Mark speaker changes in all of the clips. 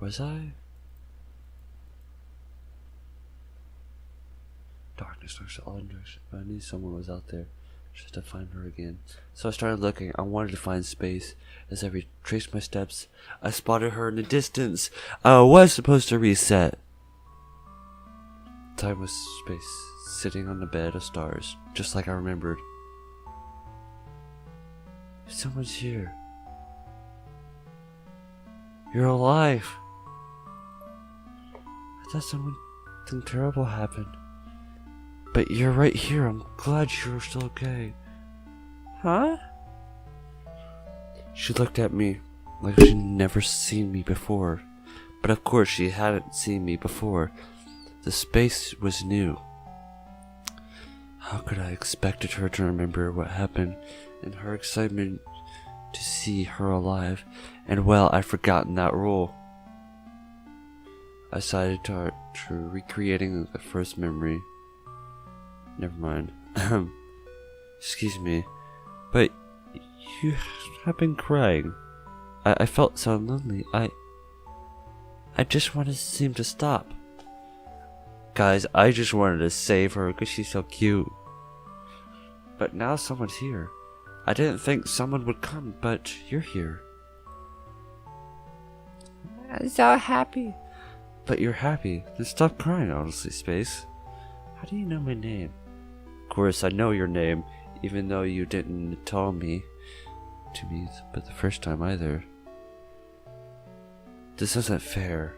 Speaker 1: Was I? Darkness looks all in direction. I knew someone was out there. Just to find her again. So I started looking. I wanted to find space. As I retraced my steps, I spotted her in the distance. I was supposed to reset. Time was space, sitting on the bed of stars, just like I remembered. Someone's here. You're alive. I thought something terrible happened. But you're right here. I'm glad you're still okay. Huh? She looked at me like she'd never seen me before. But of course she hadn't seen me before. The space was new. How could I expected her to remember what happened in her excitement to see her alive? And well, I'd forgotten that rule. I decided to recreating the first memory. Never mind. Excuse me. But you have been crying. I felt so lonely. I just wanted to seem to stop. Guys, I just wanted to save her because she's so cute. But now someone's here. I didn't think someone would come, but you're here. I'm so happy. But you're happy. Then stop crying, honestly, Space. How do you know my name? Of course, I know your name, even though you didn't tell me to me, but the first time either. This isn't fair.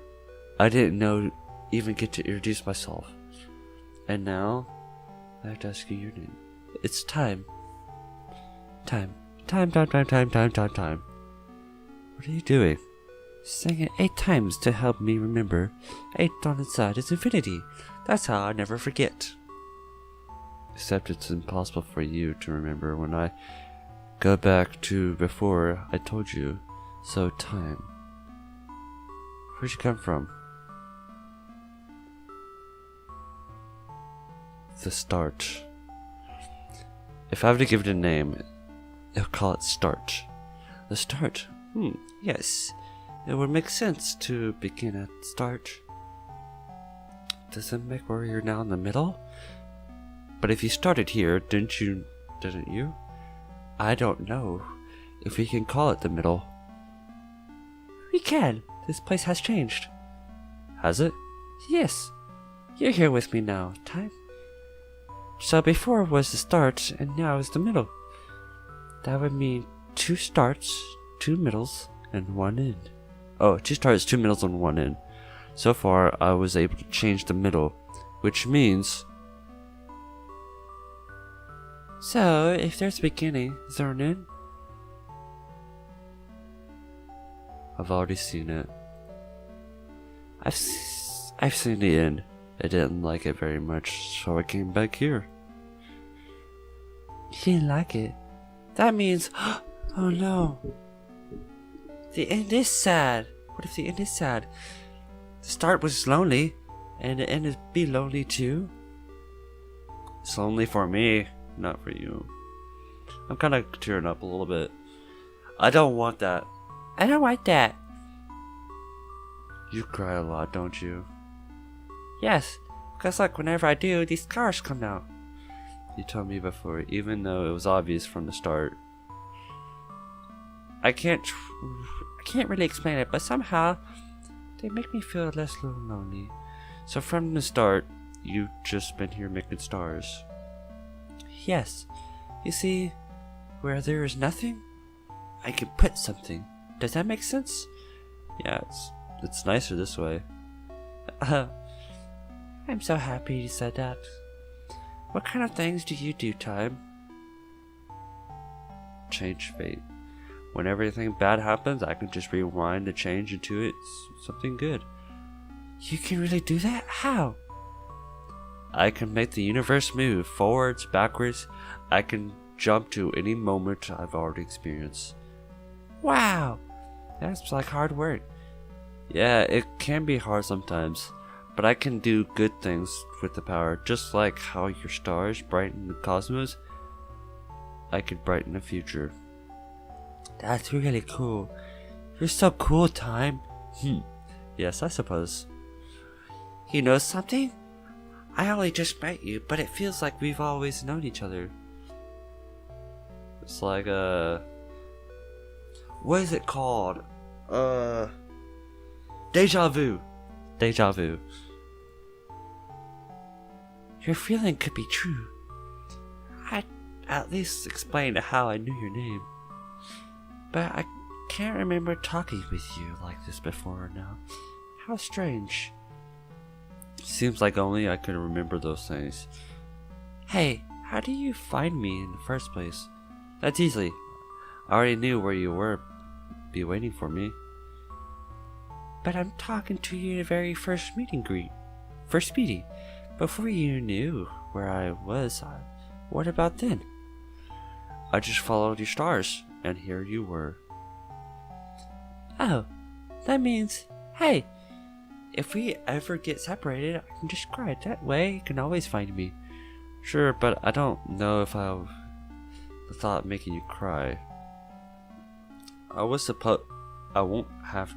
Speaker 1: I didn't even get to introduce myself. And now, I have to ask you your name. It's time. Time. Time. What are you doing? Saying it 8 times to help me remember. 8 on its side is infinity. That's how I never forget. Except it's impossible for you to remember when I go back to before I told you. So time. Where'd you come from? The start. If I have to give it a name, I'll call it Start. The start? Yes. It would make sense to begin at start. Does it make where you're now in the middle? But if you started here, didn't you? I don't know if we can call it the middle. We can. This place has changed. Has it? Yes. You're here with me now, Time. So before was the start, and now is the middle. That would mean 2 starts, 2 middles, and 1 end. Oh, 2 starts, 2 middles, and 1 end. So far, I was able to change the middle, which means... So, if there's a beginning, is there an end? I've already seen it. I've seen the end. I didn't like it very much, so I came back here. You didn't like it? That means... Oh no. The end is sad. What if the end is sad? The start was lonely, and the end is be lonely too? It's lonely for me, not for you. I'm kind of tearing up a little bit. I don't want that. I don't like that. You cry a lot, don't you? Yes, because like whenever I do, these scars come out. You told me before, even though it was obvious from the start. I can't really explain it, but somehow they make me feel less lonely. So from the start, you've just been here making stars. Yes. You see, where there is nothing, I can put something. Does that make sense? Yeah, it's nicer this way. I'm so happy you said that. What kind of things do you do, Time? Change fate. When everything bad happens, I can just rewind the change into it something good. You can really do that? How? I can make the universe move forwards, backwards. I can jump to any moment I've already experienced. Wow! That's like hard work. Yeah, it can be hard sometimes, but I can do good things with the power, just like how your stars brighten the cosmos. I could brighten the future. That's really cool. You're so cool, Time. Yes, I suppose.
Speaker 2: You know something? I only just met you, but it feels like we've always known each other.
Speaker 1: It's like what is it called? Deja vu. Deja vu.
Speaker 2: Your feeling could be true. I'd at least explain how I knew your name. But I can't remember talking with you like this before now. How strange.
Speaker 1: Seems like only I can remember those things.
Speaker 2: Hey, how do you find me in the first place?
Speaker 1: That's easy. I already knew where you were. Be waiting for me.
Speaker 2: But I'm talking to you in the very first meet and greet. First meeting. Before you knew where I was, what about then?
Speaker 1: I just followed your stars, and here you were.
Speaker 2: Oh, that means, hey, if we ever get separated, I can just cry. That way you can always find me.
Speaker 1: Sure, but I don't know if I thought of making you cry. I won't have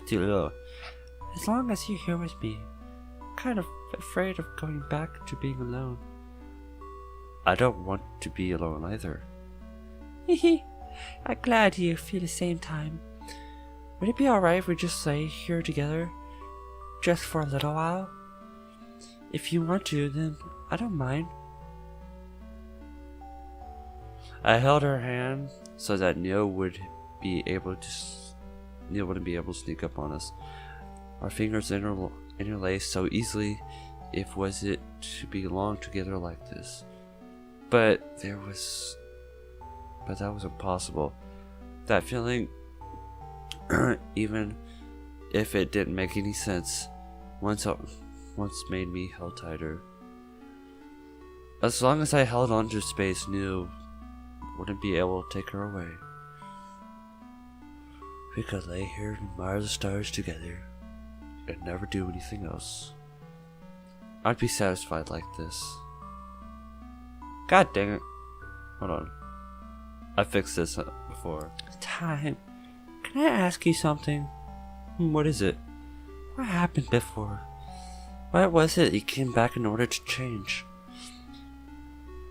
Speaker 2: to. As long as you're here with me. I'm kind of afraid of going back to being alone.
Speaker 1: I don't want to be alone either.
Speaker 2: Hehe. I'm glad you feel the same time. Would it be alright if we just stay here together? Just for a little while? If you want to, then I don't mind.
Speaker 1: I held her hand so that Neil wouldn't be able to sneak up on us. Our fingers interlaced so easily. If was it to belong together like this? But that was impossible. That feeling, even if it didn't make any sense, once made me held tighter. As long as I held on to space, Neil wouldn't be able to take her away. We could lay here and admire the stars together and never do anything else. I'd be satisfied like this. God dang it. Hold on. I fixed this before.
Speaker 2: Time. Can I ask you something?
Speaker 1: What is it?
Speaker 2: What happened before? Why was it you came back in order to change?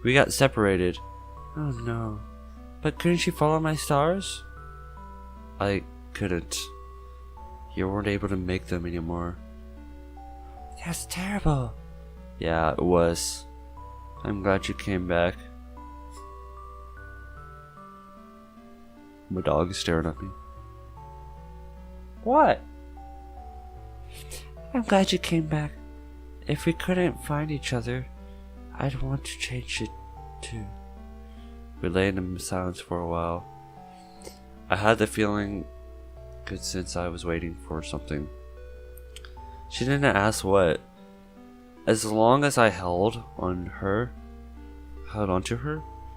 Speaker 1: We got separated.
Speaker 2: Oh no. But couldn't you follow my stars?
Speaker 1: I couldn't. You weren't able to make them anymore.
Speaker 2: That's terrible.
Speaker 1: Yeah, it was. I'm glad you came back. My dog is staring at me.
Speaker 2: What? I'm glad you came back. If we couldn't find each other, I'd want to change it too.
Speaker 1: We lay in silence for a while. I had the feeling good since I was waiting for something. She didn't ask what. As long as I held onto her,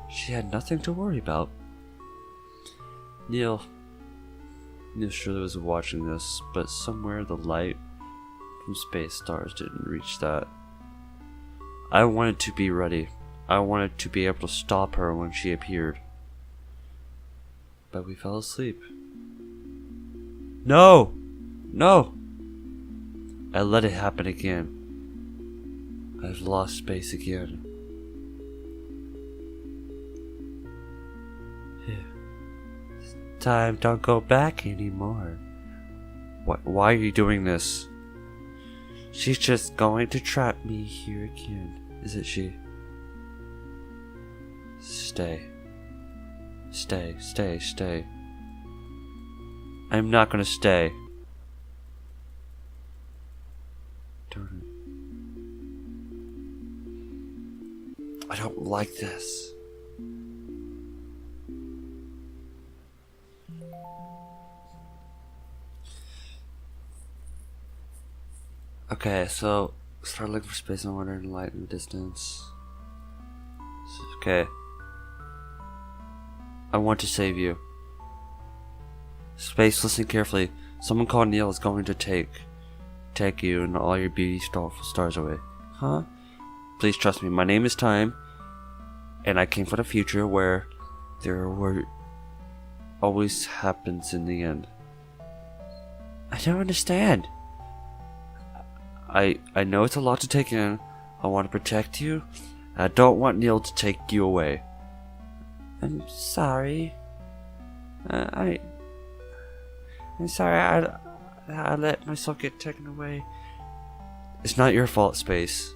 Speaker 1: she had nothing to worry about. Neil surely was watching this, but somewhere the light from space stars didn't reach that. I wanted to be ready. I wanted to be able to stop her when she appeared. But we fell asleep. No! No! I let it happen again. I've lost space again.
Speaker 2: Time don't go back anymore.
Speaker 1: Why are you doing this?
Speaker 2: She's just going to trap me here again, isn't she?
Speaker 1: Stay. Stay, stay, stay. I'm not gonna stay. Darn it. I don't like this. Okay, so start looking for space and water and light in the distance. Okay. I want to save you. Space, listen carefully. Someone called Neil is going to take you and all your beauty stars away.
Speaker 2: Huh?
Speaker 1: Please trust me. My name is Time, and I came from the future where there were always happens in the end.
Speaker 2: I don't understand.
Speaker 1: I know it's a lot to take in. I want to protect you. I don't want Neil to take you away.
Speaker 2: I'm sorry. I'm sorry. I let myself get taken away.
Speaker 1: It's not your fault, Space.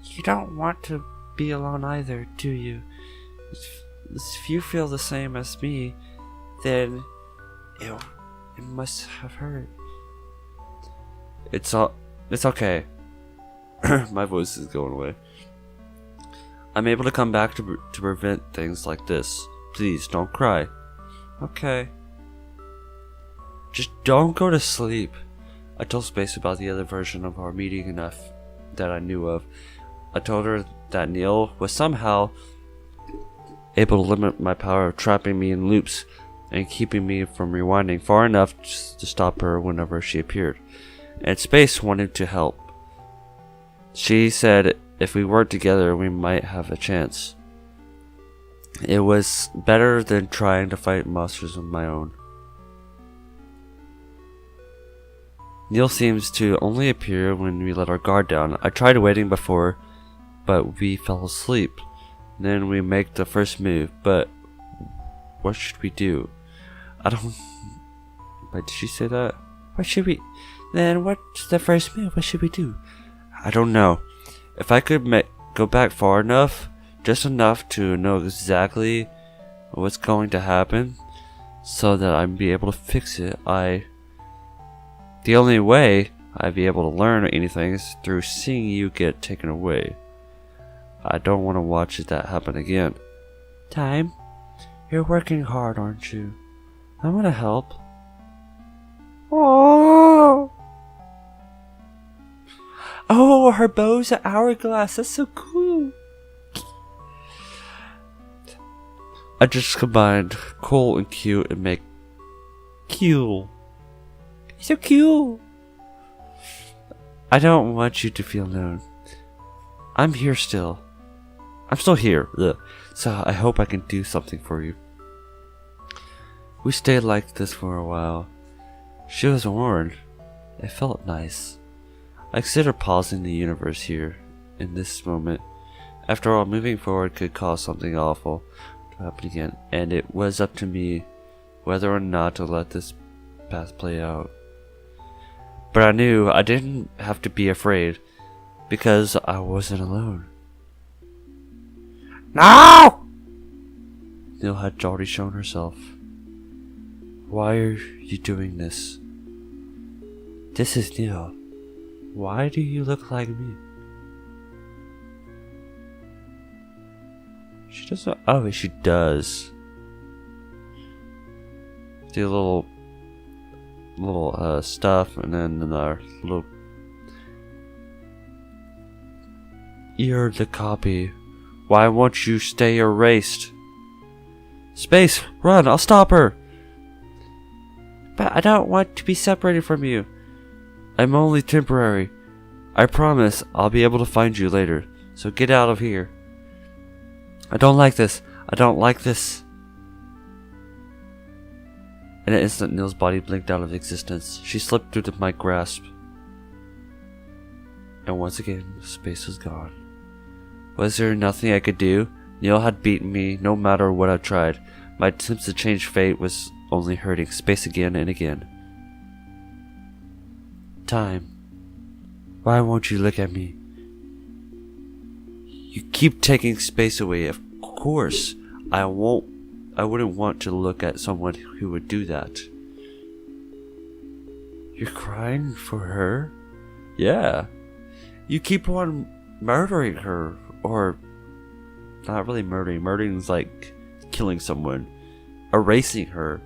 Speaker 2: You don't want to be alone either, do you? If you feel the same as me, then it must have hurt.
Speaker 1: It's okay. My voice is going away. I'm able to come back to prevent things like this. Please, don't cry.
Speaker 2: Okay.
Speaker 1: Just don't go to sleep. I told Space about the other version of our meeting enough that I knew of. I told her that Neil was somehow able to limit my power of trapping me in loops and keeping me from rewinding far enough to stop her whenever she appeared. And Space wanted to help. She said if we worked together, we might have a chance. It was better than trying to fight monsters on my own. Neil seems to only appear when we let our guard down. I tried waiting before, but we fell asleep. Then we make the first move, but what should we do? I don't... Wait, did she say that?
Speaker 2: What should we... Then what's the first move? What should we do?
Speaker 1: I don't know. If I could go back far enough, just enough to know exactly what's going to happen, so that I'd be able to fix it, the only way I'd be able to learn anything is through seeing you get taken away. I don't want to watch that happen again.
Speaker 2: Time, you're working hard, aren't you? I want to help. Oh, her bow's an hourglass. That's so cool.
Speaker 1: I just combined cool and cute and make cute.
Speaker 2: So cute.
Speaker 1: I don't want you to feel known. I'm here still. I'm still here. Ugh. So I hope I can do something for you. We stayed like this for a while. She was warned. It felt nice. I considered pausing the universe here, in this moment. After all, moving forward could cause something awful to happen again, and it was up to me whether or not to let this path play out. But I knew I didn't have to be afraid, because I wasn't alone.
Speaker 2: No!
Speaker 1: Neil had already shown herself. Why are you doing this?
Speaker 2: This is Neil. Why do you look like me?
Speaker 1: She doesn't. Oh, she does. The little stuff, and then the little. You're the copy. Why won't you stay erased? Space, run! I'll stop her.
Speaker 2: But I don't want to be separated from you.
Speaker 1: I'm only temporary. I promise I'll be able to find you later. So get out of here. I don't like this. I don't like this. In an instant, Neil's body blinked out of existence. She slipped through my grasp. And once again, Space was gone. Was there nothing I could do? Neil had beaten me no matter what I tried. My attempts to change fate was only hurting Space again and again. Time. Why won't you look at me? You keep taking Space away. Of course, I wouldn't want to look at someone who would do that. You're crying for her? Yeah. You keep on murdering her. Or, not really murdering. Murdering is like killing someone. Erasing her.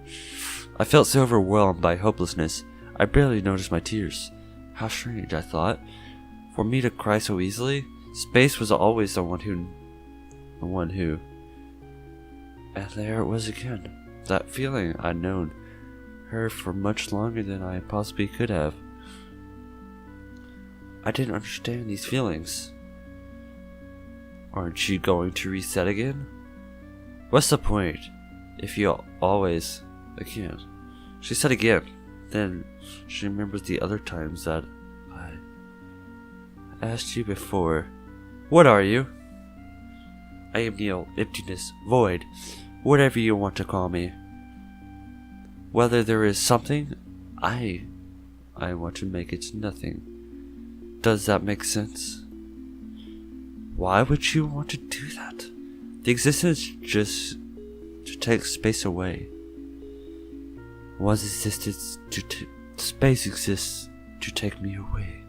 Speaker 1: I felt so overwhelmed by hopelessness. I barely noticed my tears. How strange, I thought. For me to cry so easily, Space was always the one who... And there it was again. That feeling I'd known her for much longer than I possibly could have. I didn't understand these feelings. Aren't you going to reset again? What's the point if you always... I can't. She said again. Then she remembers the other times that I asked you before. What are you? I am Neil, emptiness, void, whatever you want to call me. Whether there is something, I want to make it nothing. Does that make sense? Why would you want to do that? The existence just to take space away. One's existence space exists to take me away.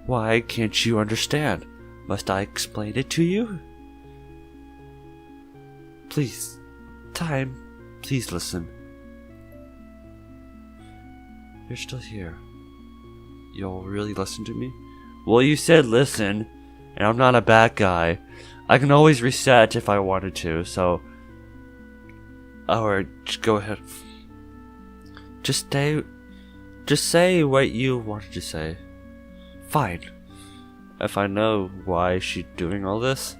Speaker 1: Why can't you understand? Must I explain it to you? Please, time, please listen. You're still here. You'll really listen to me? Well, you said listen, and I'm not a bad guy. I can always reset if I wanted to, so... Alright, just go ahead. Just say what you wanted to say. Fine. If I know why she's doing all this,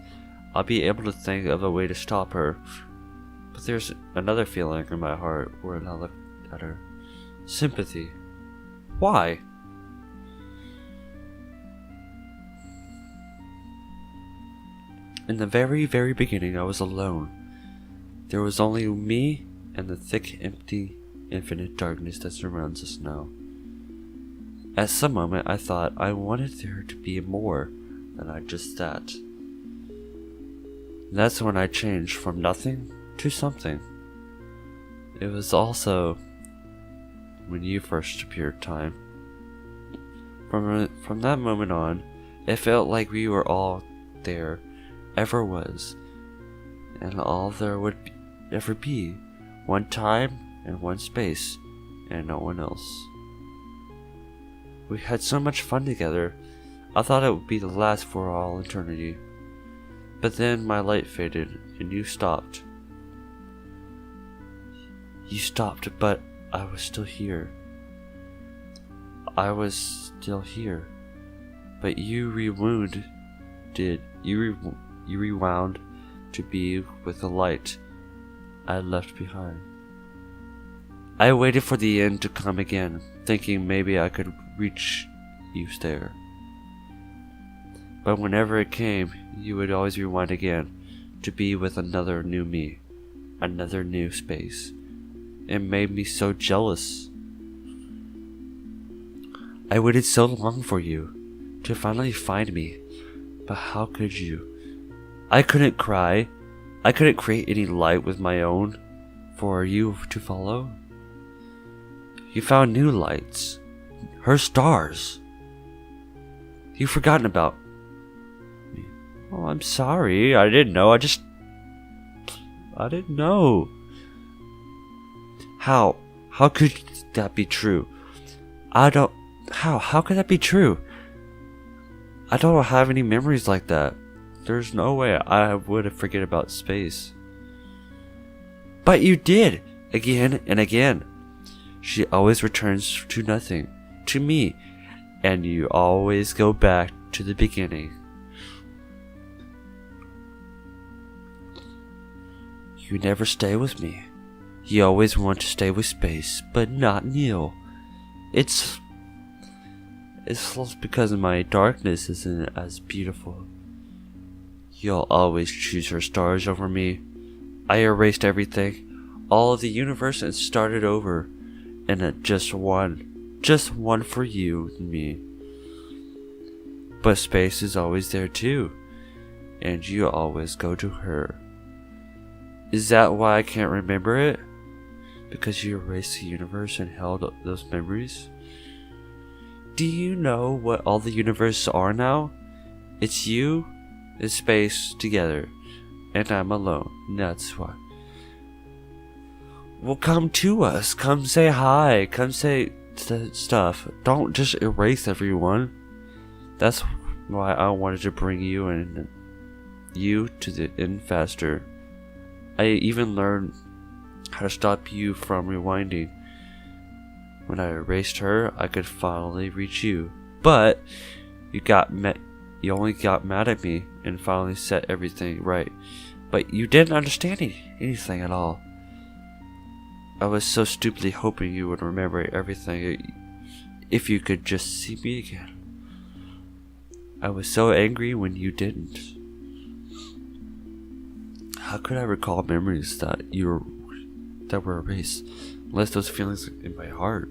Speaker 1: I'll be able to think of a way to stop her. But there's another feeling in my heart when I look at her. Sympathy. Why? In the very, very beginning, I was alone. There was only me and the thick, empty, infinite darkness that surrounds us now. At some moment, I thought I wanted there to be more than just that. That's when I changed from nothing to something. It was also when you first appeared, Time. From that moment on, it felt like we were all there ever was, and all there would ever be. One time and one space, and no one else. We had so much fun together, I thought it would be the last for all eternity. But then my light faded, and you stopped. You stopped, but I was still here. I was still here. But you rewound to be with the light I left behind. I waited for the end to come again, thinking maybe I could reach you there. But whenever it came, you would always rewind again to be with another new me, another new space. It made me so jealous. I waited so long for you to finally find me, but how could you? I couldn't cry. I couldn't create any light with my own for you to follow. You found new lights, her stars. You've forgotten about me. Oh, I'm sorry. I didn't know. I didn't know. How could that be true? How could that be true? I don't have any memories like that. There's no way I would forget about space. But you did, again and again. She always returns to nothing, to me, and you always go back to the beginning. You never stay with me. You always want to stay with space, but not Neil. It's because my darkness isn't as beautiful. You'll always choose her stars over me. I erased everything, all of the universe, and started over. And just one for you and me. But space is always there too, and you always go to her. Is that why I can't remember it? Because you erased the universe and held those memories? Do you know what all the universes are now? It's you and space together, and I'm alone. That's why. Well, come to us. Come say hi. Come say stuff. Don't just erase everyone. That's why I wanted to bring you and you to the end faster. I even learned how to stop you from rewinding. When I erased her, I could finally reach you. But you only got mad at me and finally set everything right. But you didn't understand anything at all. I was so stupidly hoping you would remember everything if you could just see me again. I was so angry when you didn't. How could I recall memories that were erased, unless those feelings in my heart?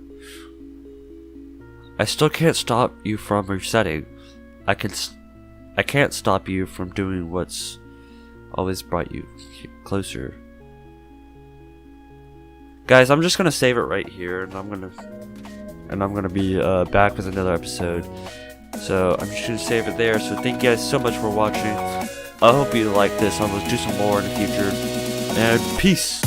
Speaker 1: I still can't stop you from resetting. I can't stop you from doing what's always brought you closer. Guys, I'm just gonna save it right here, and I'm gonna be back with another episode. So I'm just gonna save it there. So thank you guys so much for watching. I hope you like this. I will do some more in the future. And peace.